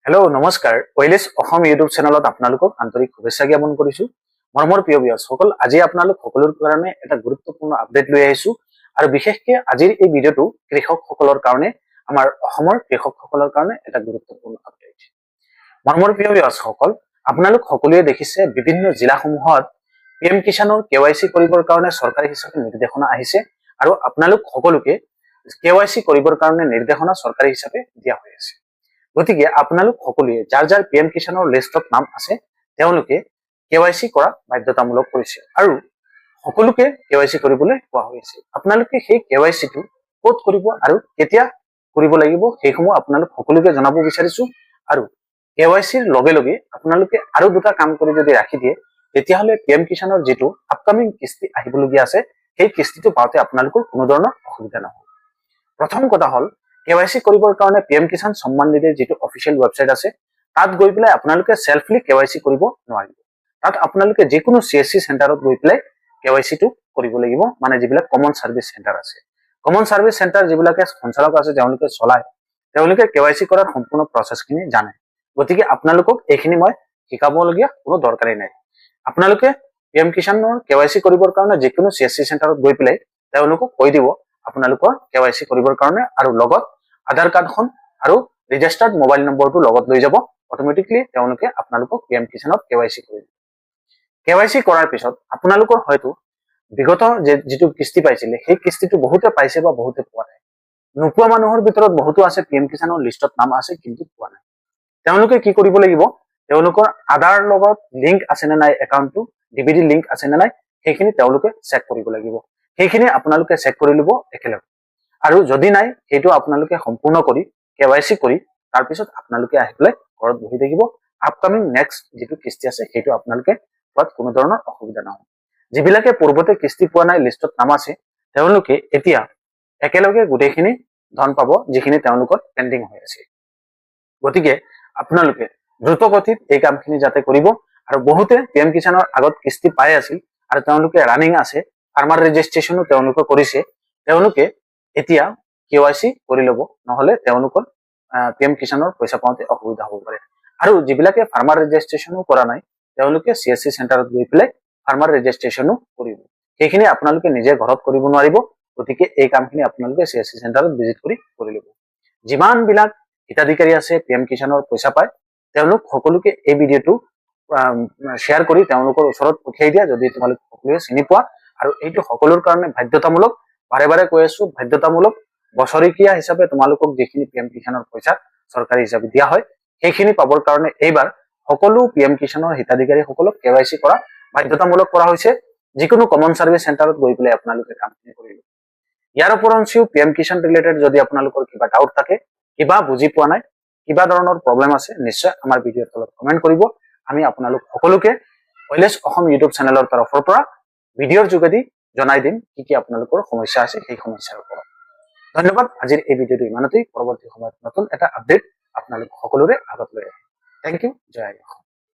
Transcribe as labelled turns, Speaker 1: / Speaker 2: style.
Speaker 1: hello' নমস্কাৰ ওয়েলেছ Assam YouTube চেনেলত আপোনালোকক আন্তৰিক শুভেচ্ছা জ্ঞাপন কৰিছো মৰমৰ প্ৰিয় ভিউৱাৰ্ছসকল আজি আপোনালোক সকলোৰ কাৰণে এটা গুৰুত্বপূৰ্ণ আপডেট লৈ আহিছো আৰু বিশেষকৈ আজিৰ এই ভিডিঅ'টো কৃষকসকলৰ কাৰণে আমাৰ অসমৰ কৃষকসকলৰ কাৰণে এটা গুৰুত্বপূৰ্ণ আপডেট মৰমৰ প্ৰিয় ভিউৱাৰ্ছসকল আপোনালোক সকলোৱে দেখিছে বিভিন্ন জিলাসমূহত পিএম কিষাণৰ কেৱাইচি কৰিবৰ কাৰণে চৰকাৰী হিচাপে নিৰ্দেশনা আহিছে আৰু আপোনালোক সকলোকে কেৱাইচি কৰিবৰ কাৰণে নিৰ্দেশনা চৰকাৰী হিচাপে দিয়া হৈ আছে গতিকে আপোনালোক সকলোৱে যাৰ যাৰ পিএম কিষাণৰ লিষ্টত নাম আছে তেওঁলোকে কেৱাইচি কৰা বাধ্যতামূলক কৰিছে আৰু সকলোকে কেৱাইচি কৰিবলৈ কোৱা হৈছে আপোনালোকে সেই কেৱাইচিটো ক'ত কৰিব আৰু কেতিয়া কৰিব লাগিব সেইসমূহ আপোনালোক সকলোকে জনাব বিচাৰিছো আৰু কেৱাইচিৰ লগে লগে আপোনালোকে আৰু দুটা কাম কৰি যদি ৰাখি দিয়ে তেতিয়াহ'লে পিএম কিষাণৰ যেটো আপকামিং কিস্তি আহিবলগীয়া আছে সেই কিস্তিটো পাওঁতে আপোনালোকৰ কোনো ধৰণৰ অসুবিধা নহব প্ৰথম কথা হল কেৱাইচি কৰিবৰ কাৰণে পিএম কিষাণ সম্মান নিধিৰ যেটো অফিচিয়েল ৱেবসাইট আছে তাত গৈ পেলাই আপোনালোকে সেলফলি কেৱাইচি কৰিব নোৱাৰিব তাত আপোনালোকে যিকোনো সিএসসি সেন্টাৰত গৈ পেলাই কেৱাইচি টো কৰিব লাগিব মানে যিবিলাক কমন সাৰ্ভিস সেন্টাৰ আছে কমন সাৰ্ভিস সেন্টাৰ যিবিলাকে সঞ্চালক আছে তেওঁলোকে চলায় তেওঁলোকে কেৱাইচি কৰাৰ সম্পূৰ্ণ প্ৰসেসখিনি জানে গতিকে আপোনালোকক এইখিনি মই শিকাবলগীয়া কোনো দৰকাৰেই নাই আপোনালোকে পিএম কিষাণৰ কেৱাইচি কৰিবৰ কাৰণে যিকোনো সিএসসি সেন্টাৰত গৈ পেলাই তেওঁলোকক কৈ দিব আপোনালোকৰ কেৱাইচি কৰিবৰ কাৰণে আৰু লগত আধাৰ কাৰ্ডখন আৰু ৰেজিষ্টাৰ্ড মোবাইল নম্বৰটো লগত লৈ যাব অটোমেটিকলি তেওঁলোকে আপোনালোকক পিএম কিষাণত কেৱাইচি কৰিব কেৱাইচি কৰাৰ পিছত আপোনালোকৰ হয়তো বিগত যেটো কিস্তি পাইছিলে সেই কিস্তিটো বহুতে পাইছে বা বহুতে পোৱা নাই নোপোৱা মানুহৰ ভিতৰত বহুতো আছে পিএম কিষাণৰ লিষ্টত নাম আছে কিন্তু পোৱা নাই তেওঁলোকে কি কৰিব লাগিব তেওঁলোকৰ আধাৰ লগত লিংক আছে নে নাই একাউণ্টটো ডিবিডি লিংক আছে নে নাই সেইখিনি তেওঁলোকে চেক কৰিব লাগিব সেইখিনি আপোনালোকে চেক কৰি লব একেলগে আৰু যদি নাই সেইটো আপোনালোকে সম্পূৰ্ণ কৰি কেৱাইচি কৰি তাৰ পিছত আপোনালোকে আহি পেলাই ঘৰত বহি থাকিব আপকামিং নেক্সট যেটো কিস্তি আছে সেইটো আপোনালোকে পোৱাত কোনো ধৰণৰ অসুবিধা নহয় যিবিলাকে পূৰ্বতে কিস্তি পোৱা নাই লিষ্টত নাম আছে তেওঁলোকে এতিয়া একেলগে গোটেইখিনি ধন পাব যিখিনি তেওঁলোকৰ পেন্ডিং হৈ আছে গতিকে আপোনালোকে দ্ৰুত গতিত এই কামখিনি যাতে কৰিব আৰু বহুতে পিএম কিষাণৰ আগত কিস্তি পাই আছিল আৰু তেওঁলোকে ৰানিং আছে ফাৰ্মাৰ ৰেজিষ্ট্ৰেচনো তেওঁলোকে কৰিছে তেওঁলোকে এতিয়া কেৱাইচি কৰি লব নহলে তেওঁলোকৰ পিএম কিষাণৰ পইচা পাওঁতে অসুবিধা হ'ব পাৰে আৰু যিবিলাকে ফাৰ্মাৰ ৰেজিষ্ট্ৰেচনো কৰা নাই তেওঁলোকে সিএসসি সেন্টাৰত গৈ পেলাই ফাৰ্মাৰ ৰেজিষ্ট্ৰেচনো কৰিব সেইখিনি আপোনালোকে নিজে ঘৰত কৰিব নোৱাৰিব গতিকে এই কামখিনি আপোনালোকে সিএসসি সেন্টাৰত ভিজিট কৰি লব যিমান বিলাক হিতাধিকাৰী আছে পিএম কিষাণৰ পইচা পায় তেওঁলোক সকলোকে এই ভিডিঅটো শ্বেয়াৰ কৰি তেওঁলোকৰ ওচৰত পঠিয়াই দিয়া যদি তোমালোক সকলোৱে চিনি পোৱা আৰু এইটো সকলোৰ কাৰণে বাধ্যতামূলক বাৰে বাৰে কৈ আছো বাধ্যতামূলক বছৰিকীয়া হিচাপে তোমালোকক যিখিনি পিএম কিষাণৰ পইচা চৰকাৰী হিচাপে দিয়া হয় সেইখিনি পাবৰ কাৰণে এইবাৰ সকলো পিএম কিষাণৰ হিতাধিকাৰী সকলক কেৱাইচি কৰা বাধ্যতামূলক কৰা হৈছে যিকোনো কমন সাৰ্ভিস সেন্টাৰত গৈ পেলাই আপোনালোকে কামখিনি কৰিব ইয়াৰ উপৰঞ্চিও পিএম কিষাণ ৰিলেটেড যদি আপোনালোকৰ কিবা ডাউট থাকে কিবা বুজি পোৱা নাই কিবা ধৰণৰ প্ৰবলেম আছে নিশ্চয় আমাৰ ভিডিঅ'ৰ তলত কমেন্ট কৰিব আমি আপোনালোক সকলোকে ওয়েলেছ অসম ইউটিউব চেনেলৰ তৰফৰ পৰা ভিডিঅ'ৰ যোগেদি জনাই দিম কি আপোনালোকৰ সমস্যা আছে সেই সমস্যাৰ ওপৰত ধন্যবাদ আজিৰ এই ভিডিঅ'টো ইমানতেই পৰৱৰ্তী সময়ত নতুন এটা আপডেট আপোনালোক সকলোৰে আগত লৈ আহিম থ্যাংক ইউ জয় অসম